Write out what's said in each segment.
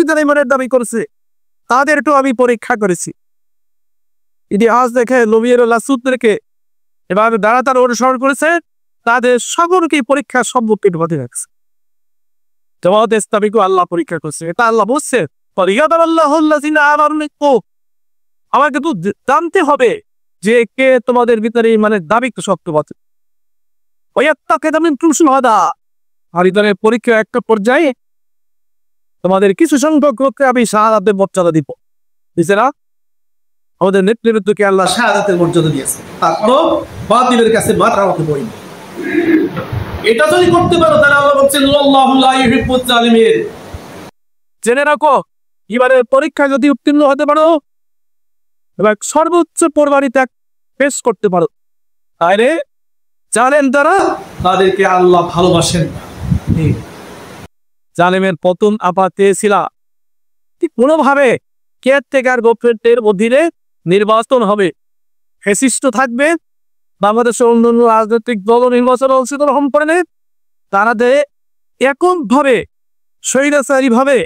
বিধান ইমানের দাবি করেছে তাদেরকেও আমি পরীক্ষা করেছি। ইতিহাস দেখে নবীর রাসূলদেরকে এভাবে যারা তার অনুসরণ করেছে তাদের সকলকেই পরীক্ষার সম্মুখীন হতে রাখছে। জামাত ইসলামীকে আল্লাহ পরীক্ষা করছে, এটা আল্লাহ বলছে আমাকে তো জানতে হবে যে কে তোমাদের ভিতরে মানে দাবি শক্ত আছে। আর ইদানের পরীক্ষা একটা পর্যায়ে তোমাদের কিছু সংখ্যক লোককে আমি শাহাদাতের মর্যাদা দিব। বুঝছে না? আমাদের নেতৃত্বকে আল্লাহ শাহাদাতের মর্যাদা দিয়েছে, তারপরও বাতিলের কাছে মাথা রাখতে বই। এটা যদি করতে পারো তাহলে আল্লাহ বলছেন আল্লাহু লা ইউহিব্বুজ জালিমিন। জেনে রাখো এবারের পরীক্ষায় যদি উত্তীর্ণ হতে পারো এবং সর্বোচ্চ কোরবানি ত্যাগ পেশ করতে পারো তাহলে জানেন তারা তাদেরকে আল্লাহ ভালোবাসেন না। জালেমের পতন আপাত চেয়েছিলা কোনোভাবে কেয়ারটেকার গভর্নমেন্টের অধীনে নির্বাচন হবে, ফ্যাসিস্ট থাকবে, বাংলাদেশের অন্যান্য রাজনৈতিক দল নির্বাচন অংশগ্রহণ করে নেয়, তারা এককভাবে স্বৈরাচারী ভাবে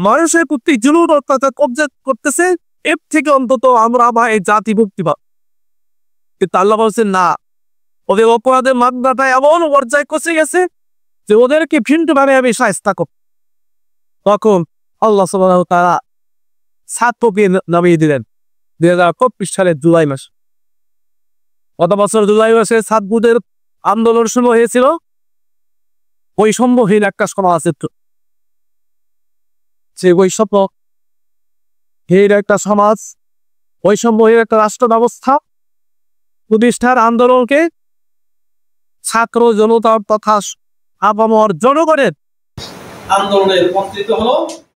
মানুষের প্রতি জুলুম অত্যাচার কবজা করতেছে। এর থেকে অন্তত আমরা আমার এই জাতি মুক্তি পাব। কিন্তু আল্লাহ বলছেন না, ওদের অপরাধের মাত্রাটা এমন পর্যায়ে কষে গেছে যে ওদেরকে ভিন্নভাবে আমি শায়েস্তা করব। তখন আল্লাহ সুবহানাহু ওয়া তাআলা ছাত্রকে নামিয়ে দিলেন 2024 সালের জুলাই মাস। গত বছর জুলাই মাসে ছাত্রদের আন্দোলন শুরু হয়েছিল বৈষম্যহীন একটা সমাজের, যে বৈষম্যহীন একটা সমাজ, বৈষম্যহীন একটা রাষ্ট্র ব্যবস্থা প্রতিষ্ঠার আন্দোলনকে ছাত্র জনতা তথা আপামর জনগণের আন্দোলনের উপস্থিত হলো।